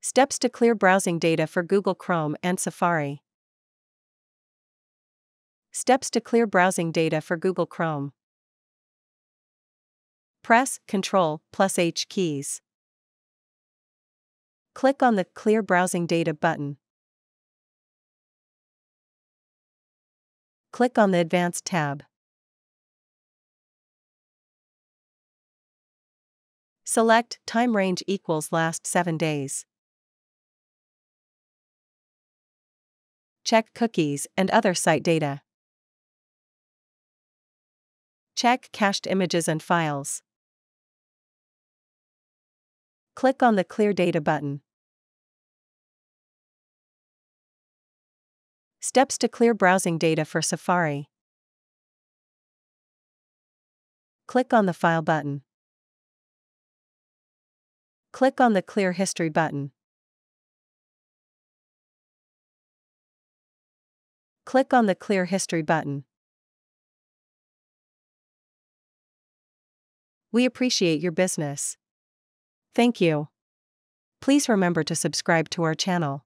Steps to clear browsing data for Google Chrome and Safari. Steps to clear browsing data for Google Chrome. Press Ctrl+H keys. Click on the Clear Browsing Data button. Click on the Advanced tab. Select Time Range equals last 7 days. Check cookies and other site data. Check cached images and files. Click on the Clear Data button. Steps to clear browsing data for Safari. Click on the File button. Click on the Clear History button. Click on the Clear History button. We appreciate your business. Thank you. Please remember to subscribe to our channel.